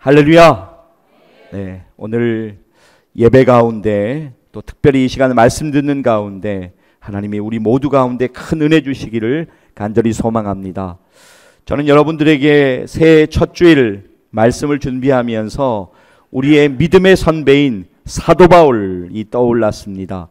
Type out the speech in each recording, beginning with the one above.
할렐루야. 네, 오늘 예배 가운데 또 특별히 이 시간에 말씀 듣는 가운데 하나님이 우리 모두 가운데 큰 은혜 주시기를 간절히 소망합니다. 저는 여러분들에게 새해 첫 주일 말씀을 준비하면서 우리의 믿음의 선배인 사도 바울이 떠올랐습니다.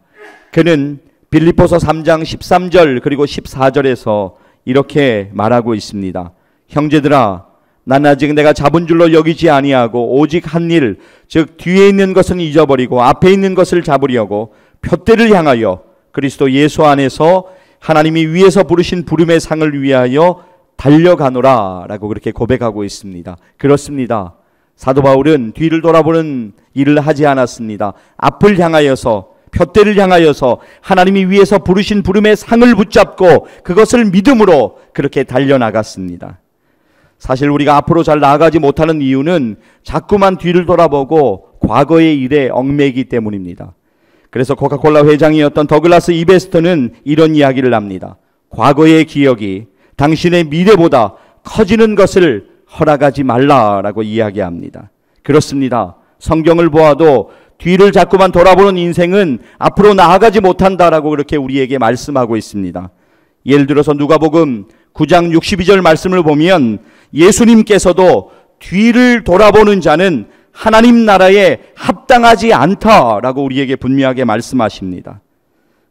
그는 빌립보서 3장 13절 그리고 14절에서 이렇게 말하고 있습니다. 형제들아, 난 아직 내가 잡은 줄로 여기지 아니하고 오직 한 일, 즉 뒤에 있는 것은 잊어버리고 앞에 있는 것을 잡으려고 표대를 향하여 그리스도 예수 안에서 하나님이 위에서 부르신 부름의 상을 위하여 달려가노라 라고 그렇게 고백하고 있습니다. 그렇습니다. 사도 바울은 뒤를 돌아보는 일을 하지 않았습니다. 앞을 향하여서, 표대를 향하여서 하나님이 위에서 부르신 부름의 상을 붙잡고 그것을 믿음으로 그렇게 달려나갔습니다. 사실 우리가 앞으로 잘 나아가지 못하는 이유는 자꾸만 뒤를 돌아보고 과거의 일에 얽매이기 때문입니다. 그래서 코카콜라 회장이었던 더글라스 이베스터는 이런 이야기를 합니다. 과거의 기억이 당신의 미래보다 커지는 것을 허락하지 말라라고 이야기합니다. 그렇습니다. 성경을 보아도 뒤를 자꾸만 돌아보는 인생은 앞으로 나아가지 못한다라고 그렇게 우리에게 말씀하고 있습니다. 예를 들어서 누가복음 9장 62절 말씀을 보면 예수님께서도 뒤를 돌아보는 자는 하나님 나라에 합당하지 않다라고 우리에게 분명하게 말씀하십니다.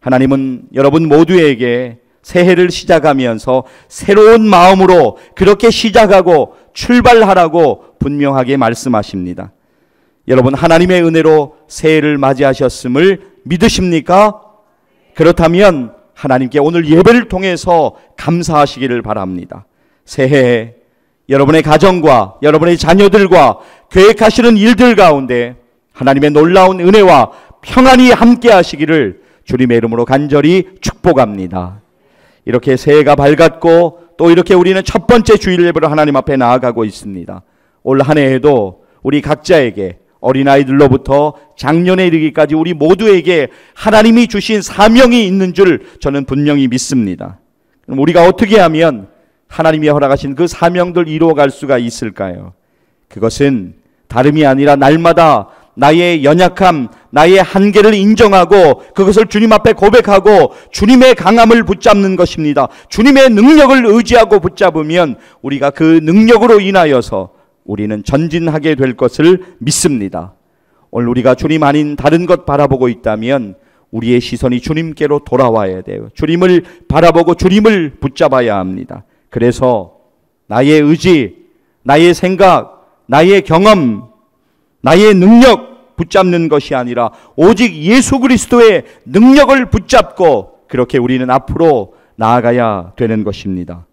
하나님은 여러분 모두에게 새해를 시작하면서 새로운 마음으로 그렇게 시작하고 출발하라고 분명하게 말씀하십니다. 여러분, 하나님의 은혜로 새해를 맞이하셨음을 믿으십니까? 그렇다면 하나님께 오늘 예배를 통해서 감사하시기를 바랍니다. 새해에 여러분의 가정과 여러분의 자녀들과 계획하시는 일들 가운데 하나님의 놀라운 은혜와 평안이 함께 하시기를 주님의 이름으로 간절히 축복합니다. 이렇게 새해가 밝았고 또 이렇게 우리는 첫 번째 주일 예배로 하나님 앞에 나아가고 있습니다. 올 한 해에도 우리 각자에게 어린아이들로부터 장년에 이르기까지 우리 모두에게 하나님이 주신 사명이 있는 줄 저는 분명히 믿습니다. 그럼 우리가 어떻게 하면 하나님이 허락하신 그 사명들 이루어갈 수가 있을까요? 그것은 다름이 아니라 날마다 나의 연약함, 나의 한계를 인정하고 그것을 주님 앞에 고백하고 주님의 강함을 붙잡는 것입니다. 주님의 능력을 의지하고 붙잡으면 우리가 그 능력으로 인하여서 우리는 전진하게 될 것을 믿습니다. 오늘 우리가 주님 아닌 다른 것 바라보고 있다면 우리의 시선이 주님께로 돌아와야 돼요. 주님을 바라보고 주님을 붙잡아야 합니다. 그래서 나의 의지, 나의 생각, 나의 경험, 나의 능력 붙잡는 것이 아니라 오직 예수 그리스도의 능력을 붙잡고 그렇게 우리는 앞으로 나아가야 되는 것입니다.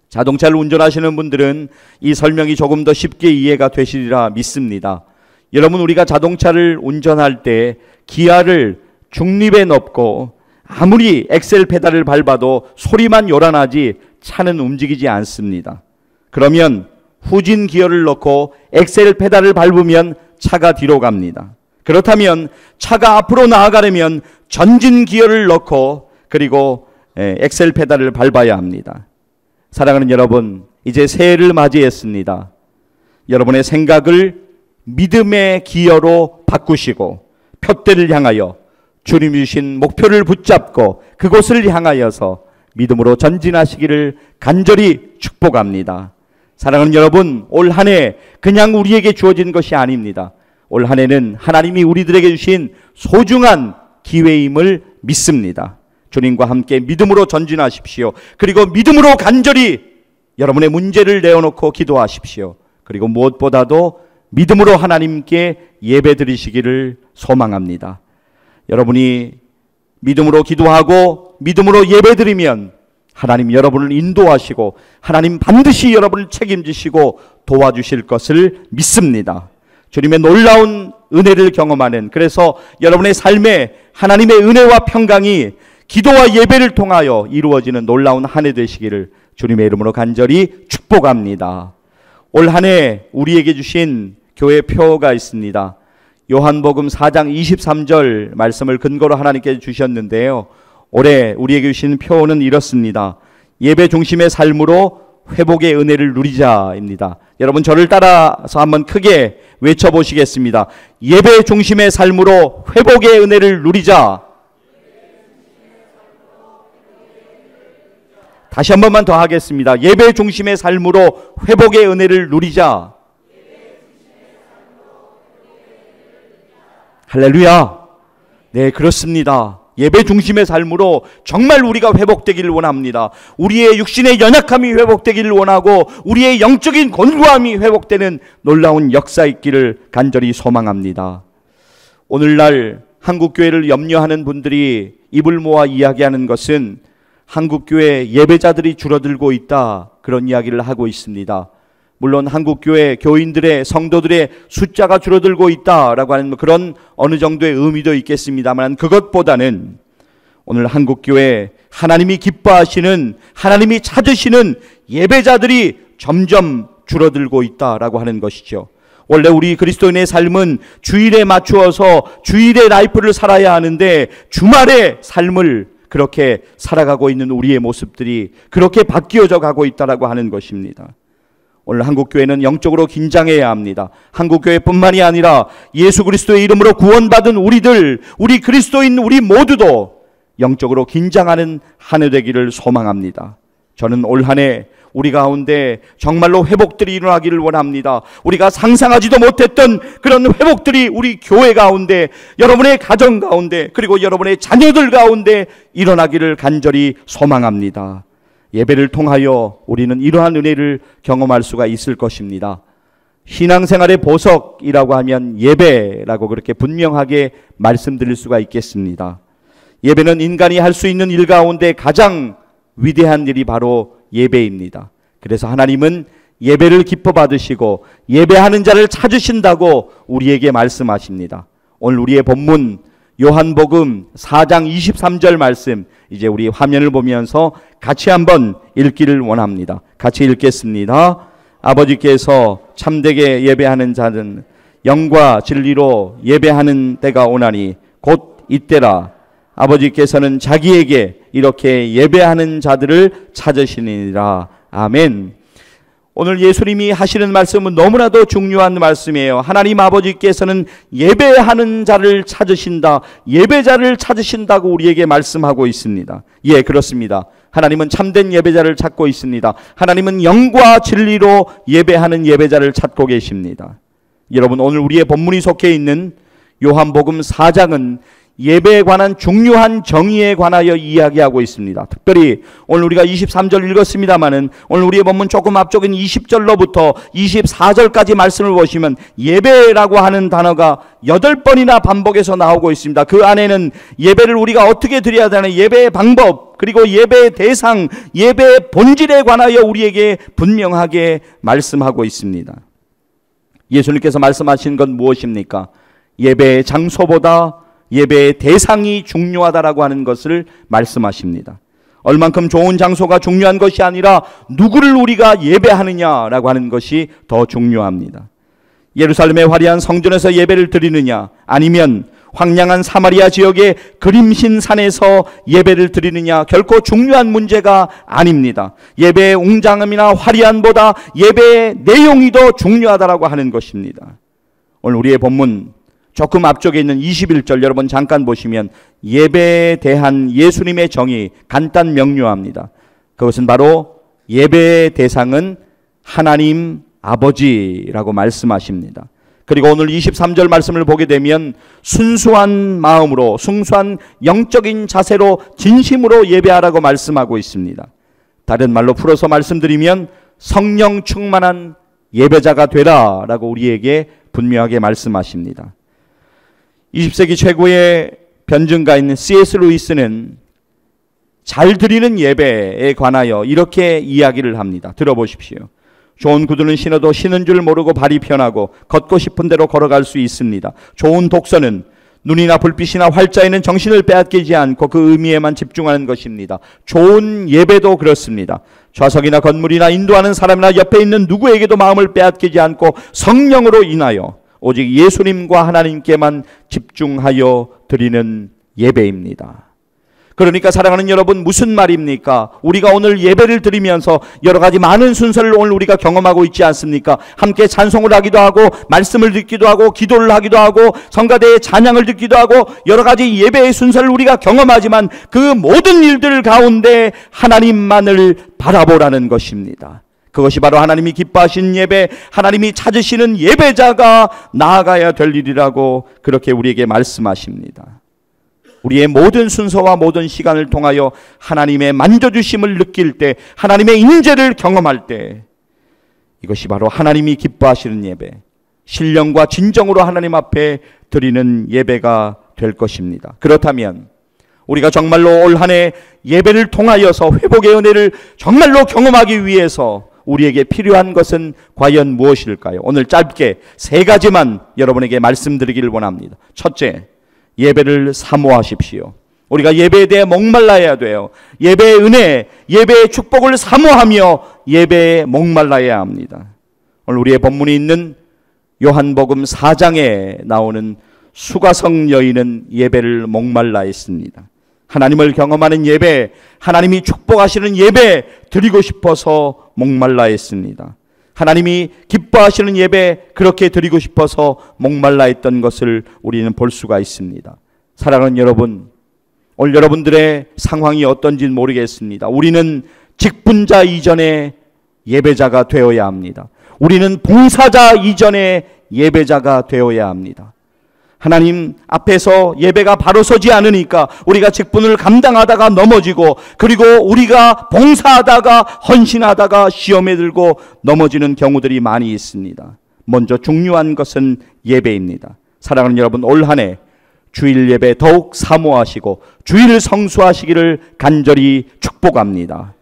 자동차를 운전하시는 분들은 이 설명이 조금 더 쉽게 이해가 되시리라 믿습니다. 여러분, 우리가 자동차를 운전할 때 기아를 중립에 넣고 아무리 엑셀 페달을 밟아도 소리만 요란하지 차는 움직이지 않습니다. 그러면 후진 기어를 넣고 엑셀 페달을 밟으면 차가 뒤로 갑니다. 그렇다면 차가 앞으로 나아가려면 전진 기어를 넣고 그리고 엑셀 페달을 밟아야 합니다. 사랑하는 여러분, 이제 새해를 맞이했습니다. 여러분의 생각을 믿음의 기어로 바꾸시고 표대를 향하여 주님이 주신 목표를 붙잡고 그곳을 향하여서 믿음으로 전진하시기를 간절히 축복합니다. 사랑하는 여러분, 올 한 해 그냥 우리에게 주어진 것이 아닙니다. 올 한 해는 하나님이 우리들에게 주신 소중한 기회임을 믿습니다. 주님과 함께 믿음으로 전진하십시오. 그리고 믿음으로 간절히 여러분의 문제를 내어놓고 기도하십시오. 그리고 무엇보다도 믿음으로 하나님께 예배 드리시기를 소망합니다. 여러분이 믿음으로 기도하고 믿음으로 예배 드리면 하나님 여러분을 인도하시고 하나님 반드시 여러분을 책임지시고 도와주실 것을 믿습니다. 주님의 놀라운 은혜를 경험하는, 그래서 여러분의 삶에 하나님의 은혜와 평강이 기도와 예배를 통하여 이루어지는 놀라운 한 해 되시기를 주님의 이름으로 간절히 축복합니다. 올 한 해 우리에게 주신 교회 표가 있습니다. 요한복음 4장 23절 말씀을 근거로 하나님께서 주셨는데요. 올해 우리에게 주신 표는 이렇습니다. 예배 중심의 삶으로 회복의 은혜를 누리자입니다. 여러분 저를 따라서 한번 크게 외쳐보시겠습니다. 예배 중심의 삶으로 회복의 은혜를 누리자. 다시 한 번만 더 하겠습니다. 예배 중심의 삶으로 회복의 은혜를 누리자. 할렐루야. 네, 그렇습니다. 예배 중심의 삶으로 정말 우리가 회복되기를 원합니다. 우리의 육신의 연약함이 회복되기를 원하고 우리의 영적인 곤고함이 회복되는 놀라운 역사 있기를 간절히 소망합니다. 오늘날 한국교회를 염려하는 분들이 입을 모아 이야기하는 것은 한국교회 예배자들이 줄어들고 있다, 그런 이야기를 하고 있습니다. 물론 한국교회 교인들의 성도들의 숫자가 줄어들고 있다라고 하는 그런 어느 정도의 의미도 있겠습니다만, 그것보다는 오늘 한국교회 하나님이 기뻐하시는, 하나님이 찾으시는 예배자들이 점점 줄어들고 있다라고 하는 것이죠. 원래 우리 그리스도인의 삶은 주일에 맞추어서 주일의 라이프를 살아야 하는데 주말의 삶을 그렇게 살아가고 있는 우리의 모습들이 그렇게 바뀌어져 가고 있다라고 하는 것입니다. 오늘 한국교회는 영적으로 긴장해야 합니다. 한국교회뿐만이 아니라 예수 그리스도의 이름으로 구원받은 우리들, 우리 그리스도인 우리 모두도 영적으로 긴장하는 한 해 되기를 소망합니다. 저는 올 한 해 우리 가운데 정말로 회복들이 일어나기를 원합니다. 우리가 상상하지도 못했던 그런 회복들이 우리 교회 가운데, 여러분의 가정 가운데, 그리고 여러분의 자녀들 가운데 일어나기를 간절히 소망합니다. 예배를 통하여 우리는 이러한 은혜를 경험할 수가 있을 것입니다. 신앙생활의 보석이라고 하면 예배라고 그렇게 분명하게 말씀드릴 수가 있겠습니다. 예배는 인간이 할 수 있는 일 가운데 가장 위대한 일이 바로 예배입니다. 그래서 하나님은 예배를 기뻐 받으시고 예배하는 자를 찾으신다고 우리에게 말씀하십니다. 오늘 우리의 본문 요한복음 4장 23절 말씀, 이제 우리 화면을 보면서 같이 한번 읽기를 원합니다. 같이 읽겠습니다. 아버지께서 참되게 예배하는 자는 영과 진리로 예배하는 때가 오나니 곧 이때라. 아버지께서는 자기에게 이렇게 예배하는 자들을 찾으시니라. 아멘. 오늘 예수님이 하시는 말씀은 너무나도 중요한 말씀이에요. 하나님 아버지께서는 예배하는 자를 찾으신다, 예배자를 찾으신다고 우리에게 말씀하고 있습니다. 예, 그렇습니다. 하나님은 참된 예배자를 찾고 있습니다. 하나님은 영과 진리로 예배하는 예배자를 찾고 계십니다. 여러분, 오늘 우리의 본문이 속해 있는 요한복음 4장은 예배에 관한 중요한 정의에 관하여 이야기하고 있습니다. 특별히 오늘 우리가 23절 읽었습니다마는 오늘 우리의 본문 조금 앞쪽인 20절로부터 24절까지 말씀을 보시면 예배라고 하는 단어가 8번이나 반복해서 나오고 있습니다. 그 안에는 예배를 우리가 어떻게 드려야 되는 예배의 방법, 그리고 예배의 대상, 예배의 본질에 관하여 우리에게 분명하게 말씀하고 있습니다. 예수님께서 말씀하신 건 무엇입니까? 예배의 장소보다 예배의 대상이 중요하다라고 하는 것을 말씀하십니다. 얼만큼 좋은 장소가 중요한 것이 아니라 누구를 우리가 예배하느냐라고 하는 것이 더 중요합니다. 예루살렘의 화려한 성전에서 예배를 드리느냐, 아니면 황량한 사마리아 지역의 그림신 산에서 예배를 드리느냐, 결코 중요한 문제가 아닙니다. 예배의 웅장함이나 화려함보다 예배의 내용이 더 중요하다라고 하는 것입니다. 오늘 우리의 본문 조금 앞쪽에 있는 21절 여러분 잠깐 보시면 예배에 대한 예수님의 정의 간단 명료합니다. 그것은 바로 예배의 대상은 하나님 아버지라고 말씀하십니다. 그리고 오늘 23절 말씀을 보게 되면 순수한 마음으로, 순수한 영적인 자세로 진심으로 예배하라고 말씀하고 있습니다. 다른 말로 풀어서 말씀드리면 성령 충만한 예배자가 되라라고 우리에게 분명하게 말씀하십니다. 20세기 최고의 변증가인 C.S. 루이스는 잘 드리는 예배에 관하여 이렇게 이야기를 합니다. 들어보십시오. 좋은 구두는 신어도 신은 줄 모르고 발이 편하고 걷고 싶은 대로 걸어갈 수 있습니다. 좋은 독서는 눈이나 불빛이나 활자에는 정신을 빼앗기지 않고 그 의미에만 집중하는 것입니다. 좋은 예배도 그렇습니다. 좌석이나 건물이나 인도하는 사람이나 옆에 있는 누구에게도 마음을 빼앗기지 않고 성령으로 인하여 오직 예수님과 하나님께만 집중하여 드리는 예배입니다. 그러니까 사랑하는 여러분, 무슨 말입니까? 우리가 오늘 예배를 드리면서 여러 가지 많은 순서를 오늘 우리가 경험하고 있지 않습니까? 함께 찬송을 하기도 하고 말씀을 듣기도 하고 기도를 하기도 하고 성가대의 찬양을 듣기도 하고 여러 가지 예배의 순서를 우리가 경험하지만 그 모든 일들 가운데 하나님만을 바라보라는 것입니다. 그것이 바로 하나님이 기뻐하신 예배, 하나님이 찾으시는 예배자가 나아가야 될 일이라고 그렇게 우리에게 말씀하십니다. 우리의 모든 순서와 모든 시간을 통하여 하나님의 만져주심을 느낄 때, 하나님의 인재를 경험할 때, 이것이 바로 하나님이 기뻐하시는 예배, 신령과 진정으로 하나님 앞에 드리는 예배가 될 것입니다. 그렇다면 우리가 정말로 올 한 해 예배를 통하여서 회복의 은혜를 정말로 경험하기 위해서 우리에게 필요한 것은 과연 무엇일까요? 오늘 짧게 세 가지만 여러분에게 말씀드리기를 원합니다. 첫째, 예배를 사모하십시오. 우리가 예배에 대해 목말라야 돼요. 예배의 은혜, 예배의 축복을 사모하며 예배에 목말라야 합니다. 오늘 우리의 본문이 있는 요한복음 4장에 나오는 수가성 여인은 예배를 목말라 했습니다. 하나님을 경험하는 예배, 하나님이 축복하시는 예배 드리고 싶어서 목말라 했습니다. 하나님이 기뻐하시는 예배 그렇게 드리고 싶어서 목말라 했던 것을 우리는 볼 수가 있습니다. 사랑하는 여러분, 오늘 여러분들의 상황이 어떤지는 모르겠습니다. 우리는 직분자 이전에 예배자가 되어야 합니다. 우리는 봉사자 이전에 예배자가 되어야 합니다. 하나님 앞에서 예배가 바로 서지 않으니까 우리가 직분을 감당하다가 넘어지고, 그리고 우리가 봉사하다가 헌신하다가 시험에 들고 넘어지는 경우들이 많이 있습니다. 먼저 중요한 것은 예배입니다. 사랑하는 여러분, 올 한 해 주일 예배 더욱 사모하시고 주일 성수하시기를 간절히 축복합니다.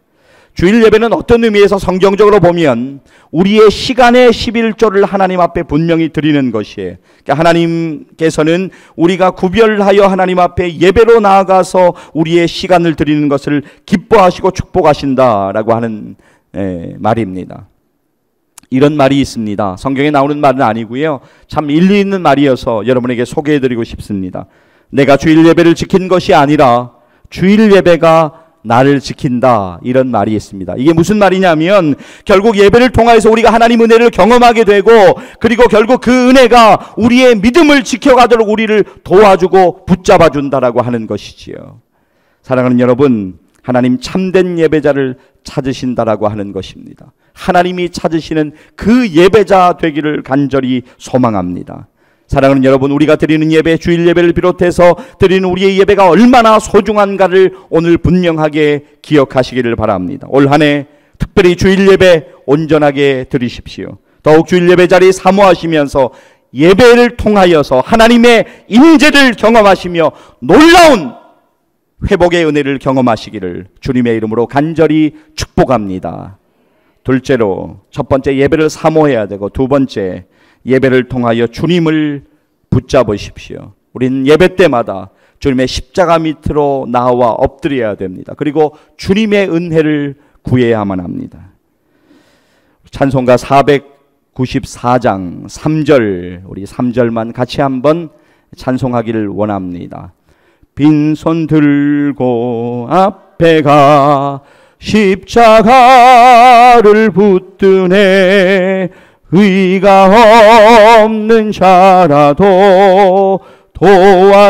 주일 예배는 어떤 의미에서 성경적으로 보면 우리의 시간의 11조를 하나님 앞에 분명히 드리는 것이에요. 그러니까 하나님께서는 우리가 구별하여 하나님 앞에 예배로 나아가서 우리의 시간을 드리는 것을 기뻐하시고 축복하신다라고 하는 말입니다. 이런 말이 있습니다. 성경에 나오는 말은 아니고요, 참 일리 있는 말이어서 여러분에게 소개해드리고 싶습니다. 내가 주일 예배를 지킨 것이 아니라 주일 예배가 나를 지킨다, 이런 말이 있습니다. 이게 무슨 말이냐면 결국 예배를 통해서 우리가 하나님 은혜를 경험하게 되고, 그리고 결국 그 은혜가 우리의 믿음을 지켜가도록 우리를 도와주고 붙잡아 준다라고 하는 것이지요. 사랑하는 여러분, 하나님 참된 예배자를 찾으신다라고 하는 것입니다. 하나님이 찾으시는 그 예배자 되기를 간절히 소망합니다. 사랑하는 여러분, 우리가 드리는 예배, 주일 예배를 비롯해서 드리는 우리의 예배가 얼마나 소중한가를 오늘 분명하게 기억하시기를 바랍니다. 올 한 해 특별히 주일 예배 온전하게 드리십시오. 더욱 주일 예배 자리 사모하시면서 예배를 통하여서 하나님의 임재를 경험하시며 놀라운 회복의 은혜를 경험하시기를 주님의 이름으로 간절히 축복합니다. 둘째로, 첫 번째 예배를 사모해야 되고, 두 번째 예배를 통하여 주님을 붙잡으십시오. 우리는 예배 때마다 주님의 십자가 밑으로 나와 엎드려야 됩니다. 그리고 주님의 은혜를 구해야만 합니다. 찬송가 494장 3절, 우리 3절만 같이 한번 찬송하기를 원합니다. 빈손 들고 앞에 가 십자가를 붙드네, 의가 없는 자라도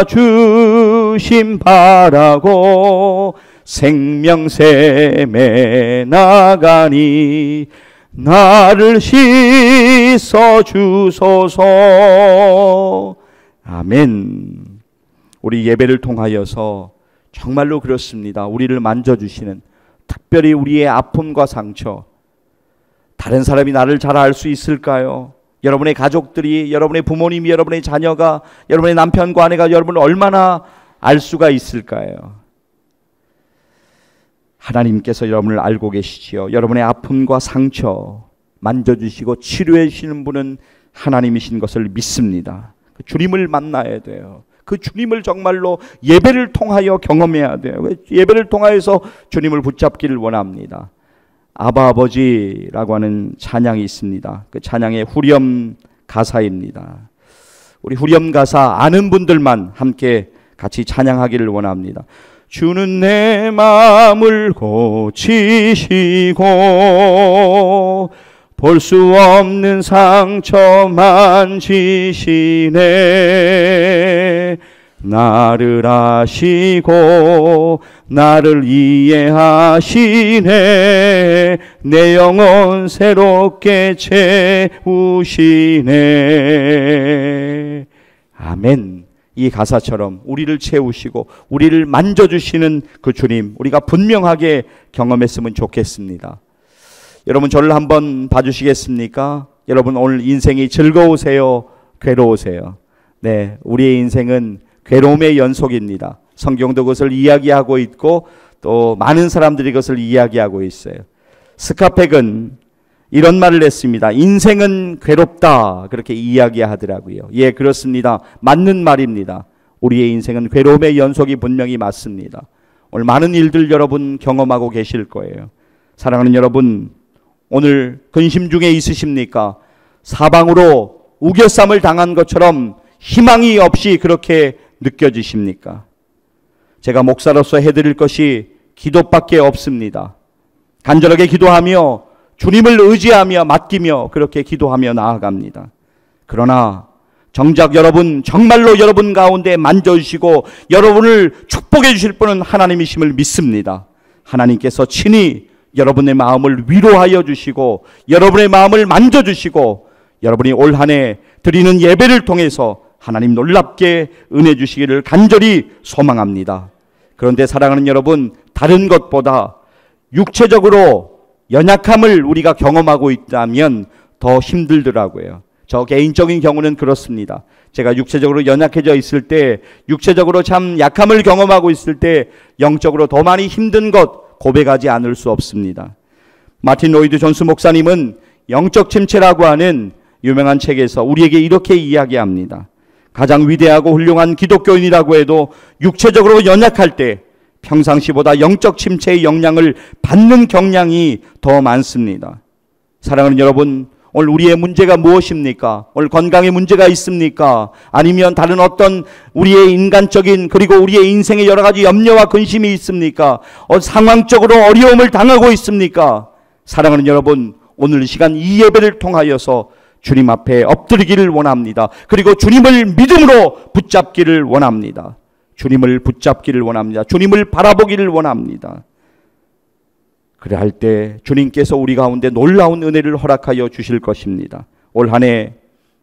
도와주심 바라고 생명샘에 나가니 나를 씻어 주소서. 아멘. 우리 예배를 통하여서 정말로 그렇습니다. 우리를 만져주시는, 특별히 우리의 아픔과 상처, 다른 사람이 나를 잘 알 수 있을까요? 여러분의 가족들이, 여러분의 부모님이, 여러분의 자녀가, 여러분의 남편과 아내가 여러분을 얼마나 알 수가 있을까요? 하나님께서 여러분을 알고 계시지요. 여러분의 아픔과 상처 만져주시고 치료해 주시는 분은 하나님이신 것을 믿습니다. 그 주님을 만나야 돼요. 그 주님을 정말로 예배를 통하여 경험해야 돼요. 예배를 통하여서 주님을 붙잡기를 원합니다. 아바 아버지라고 하는 찬양이 있습니다. 그 찬양의 후렴 가사입니다. 우리 후렴 가사 아는 분들만 함께 같이 찬양하기를 원합니다. 주는 내 마음을 고치시고 볼 수 없는 상처 만지시네. 나를 아시고 나를 이해하시네. 내 영혼 새롭게 채우시네. 아멘. 이 가사처럼 우리를 채우시고 우리를 만져주시는 그 주님, 우리가 분명하게 경험했으면 좋겠습니다. 여러분, 저를 한번 봐주시겠습니까? 여러분, 오늘 인생이 즐거우세요? 괴로우세요? 네, 우리의 인생은 괴로움의 연속입니다. 성경도 그것을 이야기하고 있고 또 많은 사람들이 그것을 이야기하고 있어요. 스카펙은 이런 말을 했습니다. 인생은 괴롭다, 그렇게 이야기하더라고요. 예, 그렇습니다. 맞는 말입니다. 우리의 인생은 괴로움의 연속이 분명히 맞습니다. 오늘 많은 일들 여러분 경험하고 계실 거예요. 사랑하는 여러분, 오늘 근심 중에 있으십니까? 사방으로 우겨쌈을 당한 것처럼 희망이 없이 그렇게 느껴지십니까? 제가 목사로서 해드릴 것이 기도밖에 없습니다. 간절하게 기도하며 주님을 의지하며 맡기며 그렇게 기도하며 나아갑니다. 그러나 정작 여러분, 정말로 여러분 가운데 만져주시고 여러분을 축복해 주실 분은 하나님이심을 믿습니다. 하나님께서 친히 여러분의 마음을 위로하여 주시고 여러분의 마음을 만져주시고 여러분이 올 한 해 드리는 예배를 통해서 하나님 놀랍게 은혜 주시기를 간절히 소망합니다. 그런데 사랑하는 여러분, 다른 것보다 육체적으로 연약함을 우리가 경험하고 있다면 더 힘들더라고요. 저 개인적인 경우는 그렇습니다. 제가 육체적으로 연약해져 있을 때, 육체적으로 참 약함을 경험하고 있을 때 영적으로 더 많이 힘든 것 고백하지 않을 수 없습니다. 마틴 로이드 존스 목사님은 영적 침체라고 하는 유명한 책에서 우리에게 이렇게 이야기합니다. 가장 위대하고 훌륭한 기독교인이라고 해도 육체적으로 연약할 때 평상시보다 영적 침체의 영향을 받는 경향이 더 많습니다. 사랑하는 여러분, 오늘 우리의 문제가 무엇입니까? 오늘 건강에 문제가 있습니까? 아니면 다른 어떤 우리의 인간적인 그리고 우리의 인생의 여러 가지 염려와 근심이 있습니까? 상황적으로 어려움을 당하고 있습니까? 사랑하는 여러분, 오늘 이 시간 이 예배를 통하여서 주님 앞에 엎드리기를 원합니다. 그리고 주님을 믿음으로 붙잡기를 원합니다. 주님을 붙잡기를 원합니다. 주님을 바라보기를 원합니다. 그래 할 때 주님께서 우리 가운데 놀라운 은혜를 허락하여 주실 것입니다. 올 한 해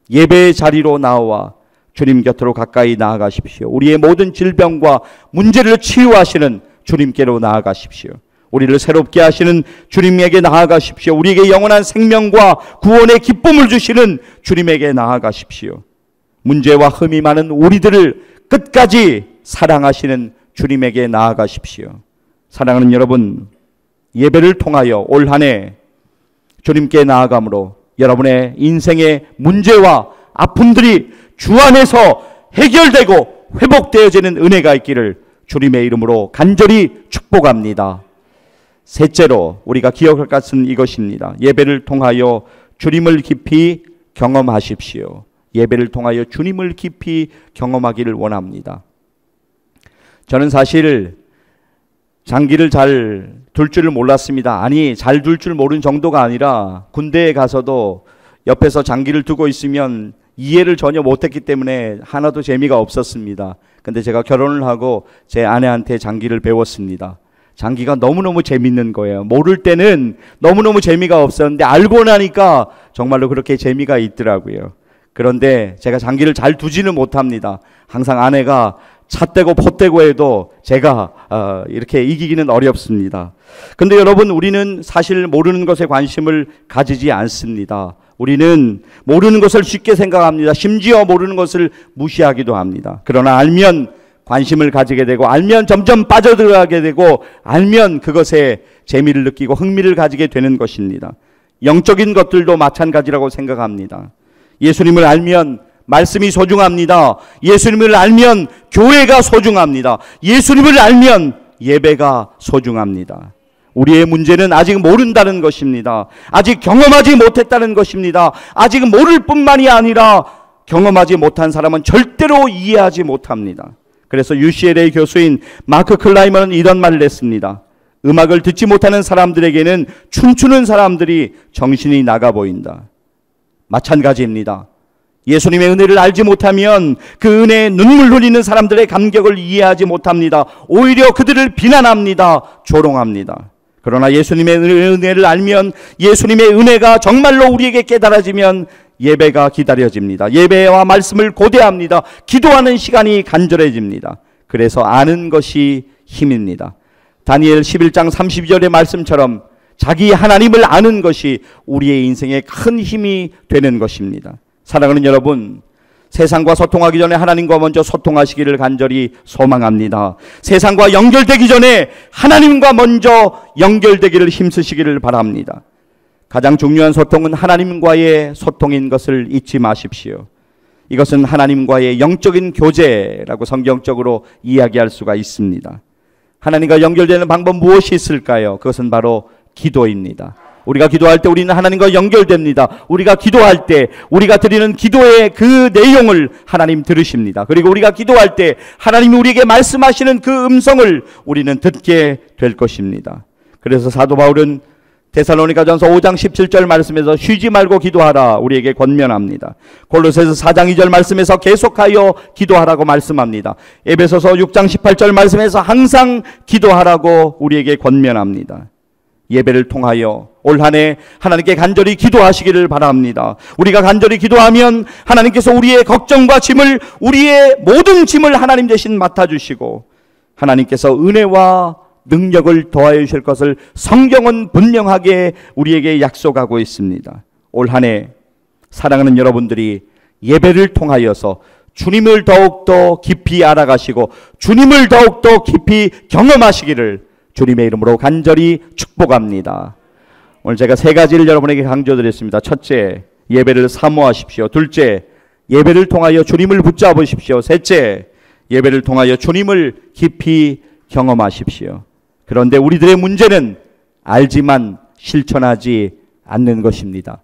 예배의 자리로 나와 주님 곁으로 가까이 나아가십시오. 우리의 모든 질병과 문제를 치유하시는 주님께로 나아가십시오. 우리를 새롭게 하시는 주님에게 나아가십시오. 우리에게 영원한 생명과 구원의 기쁨을 주시는 주님에게 나아가십시오. 문제와 흠이 많은 우리들을 끝까지 사랑하시는 주님에게 나아가십시오. 사랑하는 여러분, 예배를 통하여 올 한 해 주님께 나아감으로 여러분의 인생의 문제와 아픔들이 주 안에서 해결되고 회복되어지는 은혜가 있기를 주님의 이름으로 간절히 축복합니다. 셋째로 우리가 기억할 것은 이것입니다. 예배를 통하여 주님을 깊이 경험하십시오. 예배를 통하여 주님을 깊이 경험하기를 원합니다. 저는 사실 장기를 잘 둘 줄을 몰랐습니다. 아니, 잘 둘 줄 모르는 정도가 아니라 군대에 가서도 옆에서 장기를 두고 있으면 이해를 전혀 못했기 때문에 하나도 재미가 없었습니다. 근데 제가 결혼을 하고 제 아내한테 장기를 배웠습니다. 장기가 너무너무 재밌는 거예요. 모를 때는 너무너무 재미가 없었는데 알고 나니까 정말로 그렇게 재미가 있더라고요. 그런데 제가 장기를 잘 두지는 못합니다. 항상 아내가 찻대고 pot대고 해도 제가 이렇게 이기기는 어렵습니다. 근데 여러분, 우리는 사실 모르는 것에 관심을 가지지 않습니다. 우리는 모르는 것을 쉽게 생각합니다. 심지어 모르는 것을 무시하기도 합니다. 그러나 알면 관심을 가지게 되고, 알면 점점 빠져들어가게 되고, 알면 그것에 재미를 느끼고 흥미를 가지게 되는 것입니다. 영적인 것들도 마찬가지라고 생각합니다. 예수님을 알면 말씀이 소중합니다. 예수님을 알면 교회가 소중합니다. 예수님을 알면 예배가 소중합니다. 우리의 문제는 아직 모른다는 것입니다. 아직 경험하지 못했다는 것입니다. 아직 모를 뿐만이 아니라 경험하지 못한 사람은 절대로 이해하지 못합니다. 그래서 UCLA 교수인 마크 클라이머는 이런 말을 했습니다. 음악을 듣지 못하는 사람들에게는 춤추는 사람들이 정신이 나가 보인다. 마찬가지입니다. 예수님의 은혜를 알지 못하면 그 은혜에 눈물 흘리는 사람들의 감격을 이해하지 못합니다. 오히려 그들을 비난합니다. 조롱합니다. 그러나 예수님의 은혜를 알면, 예수님의 은혜가 정말로 우리에게 깨달아지면 예배가 기다려집니다. 예배와 말씀을 고대합니다. 기도하는 시간이 간절해집니다. 그래서 아는 것이 힘입니다. 다니엘 11장 32절의 말씀처럼 자기 하나님을 아는 것이 우리의 인생에 큰 힘이 되는 것입니다. 사랑하는 여러분, 세상과 소통하기 전에 하나님과 먼저 소통하시기를 간절히 소망합니다. 세상과 연결되기 전에 하나님과 먼저 연결되기를 힘쓰시기를 바랍니다. 가장 중요한 소통은 하나님과의 소통인 것을 잊지 마십시오. 이것은 하나님과의 영적인 교제라고 성경적으로 이야기할 수가 있습니다. 하나님과 연결되는 방법 무엇이 있을까요? 그것은 바로 기도입니다. 우리가 기도할 때 우리는 하나님과 연결됩니다. 우리가 기도할 때 우리가 드리는 기도의 그 내용을 하나님 들으십니다. 그리고 우리가 기도할 때 하나님이 우리에게 말씀하시는 그 음성을 우리는 듣게 될 것입니다. 그래서 사도 바울은 데살로니가전서 5장 17절 말씀에서 쉬지 말고 기도하라 우리에게 권면합니다. 골로새서 4장 2절 말씀에서 계속하여 기도하라고 말씀합니다. 에베소서 6장 18절 말씀에서 항상 기도하라고 우리에게 권면합니다. 예배를 통하여 올 한 해 하나님께 간절히 기도하시기를 바랍니다. 우리가 간절히 기도하면 하나님께서 우리의 걱정과 짐을, 우리의 모든 짐을 하나님 대신 맡아주시고 하나님께서 은혜와 능력을 더하여 주실 것을 성경은 분명하게 우리에게 약속하고 있습니다. 올 한 해 사랑하는 여러분들이 예배를 통하여서 주님을 더욱더 깊이 알아가시고 주님을 더욱더 깊이 경험하시기를 주님의 이름으로 간절히 축복합니다. 오늘 제가 세 가지를 여러분에게 강조드렸습니다. 첫째, 예배를 사모하십시오. 둘째, 예배를 통하여 주님을 붙잡으십시오. 셋째, 예배를 통하여 주님을 깊이 경험하십시오. 그런데 우리들의 문제는 알지만 실천하지 않는 것입니다.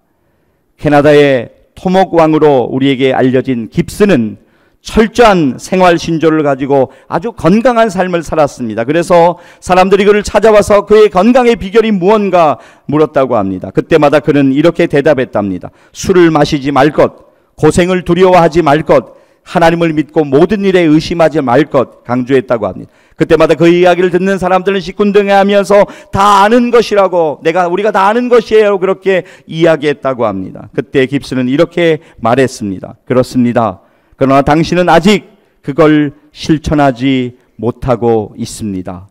캐나다의 토목 왕으로 우리에게 알려진 깁스는 철저한 생활 신조를 가지고 아주 건강한 삶을 살았습니다. 그래서 사람들이 그를 찾아와서 그의 건강의 비결이 무언가 물었다고 합니다. 그때마다 그는 이렇게 대답했답니다. 술을 마시지 말 것, 고생을 두려워하지 말 것, 하나님을 믿고 모든 일에 의심하지 말 것 강조했다고 합니다. 그때마다 그 이야기를 듣는 사람들은 시큰둥해하면서 다 아는 것이라고, 우리가 다 아는 것이에요, 그렇게 이야기했다고 합니다. 그때 깁스는 이렇게 말했습니다. 그렇습니다. 그러나 당신은 아직 그걸 실천하지 못하고 있습니다.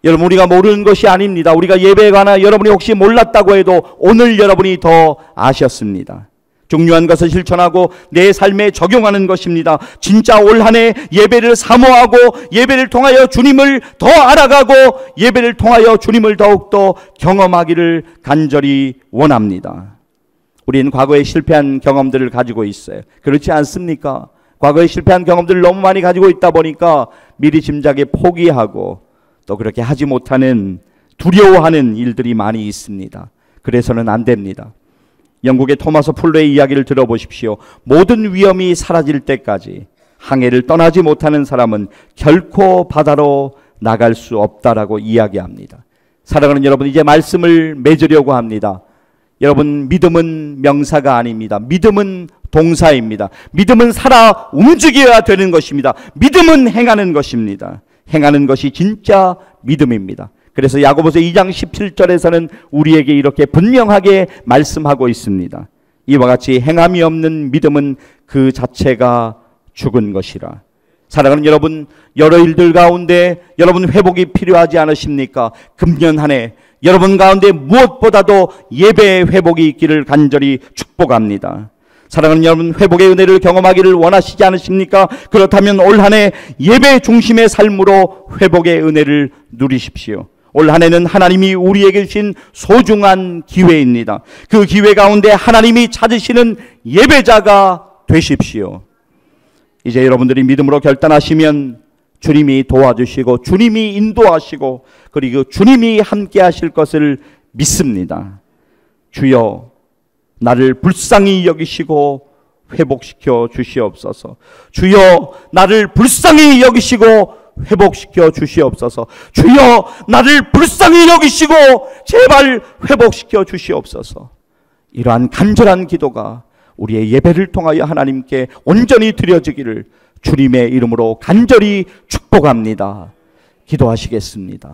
여러분, 우리가 모르는 것이 아닙니다. 우리가 예배에 관하여 여러분이 혹시 몰랐다고 해도 오늘 여러분이 더 아셨습니다. 중요한 것을 실천하고 내 삶에 적용하는 것입니다. 진짜 올 한 해 예배를 사모하고 예배를 통하여 주님을 더 알아가고 예배를 통하여 주님을 더욱더 경험하기를 간절히 원합니다. 우리는 과거에 실패한 경험들을 가지고 있어요. 그렇지 않습니까? 과거에 실패한 경험들을 너무 많이 가지고 있다 보니까 미리 짐작에 포기하고 또 그렇게 하지 못하는, 두려워하는 일들이 많이 있습니다. 그래서는 안 됩니다. 영국의 토마스 풀레의 이야기를 들어보십시오. 모든 위험이 사라질 때까지 항해를 떠나지 못하는 사람은 결코 바다로 나갈 수 없다라고 이야기합니다. 사랑하는 여러분, 이제 말씀을 맺으려고 합니다. 여러분, 믿음은 명사가 아닙니다. 믿음은 동사입니다. 믿음은 살아 움직여야 되는 것입니다. 믿음은 행하는 것입니다. 행하는 것이 진짜 믿음입니다. 그래서 야고보서 2장 17절에서는 우리에게 이렇게 분명하게 말씀하고 있습니다. 이와 같이 행함이 없는 믿음은 그 자체가 죽은 것이라. 사랑하는 여러분, 여러 일들 가운데 여러분 회복이 필요하지 않으십니까? 금년 한 해 여러분 가운데 무엇보다도 예배의 회복이 있기를 간절히 축복합니다. 사랑하는 여러분, 회복의 은혜를 경험하기를 원하시지 않으십니까? 그렇다면 올 한 해 예배 중심의 삶으로 회복의 은혜를 누리십시오. 올 한 해는 하나님이 우리에게 주신 소중한 기회입니다. 그 기회 가운데 하나님이 찾으시는 예배자가 되십시오. 이제 여러분들이 믿음으로 결단하시면 주님이 도와주시고 주님이 인도하시고 그리고 주님이 함께 하실 것을 믿습니다. 주여, 나를 불쌍히 여기시고 회복시켜 주시옵소서. 주여 나를 불쌍히 여기시고 회복시켜 주시옵소서. 주여 나를 불쌍히 여기시고 제발 회복시켜 주시옵소서. 이러한 간절한 기도가 우리의 예배를 통하여 하나님께 온전히 드려지기를 주님의 이름으로 간절히 축복합니다. 기도하시겠습니다.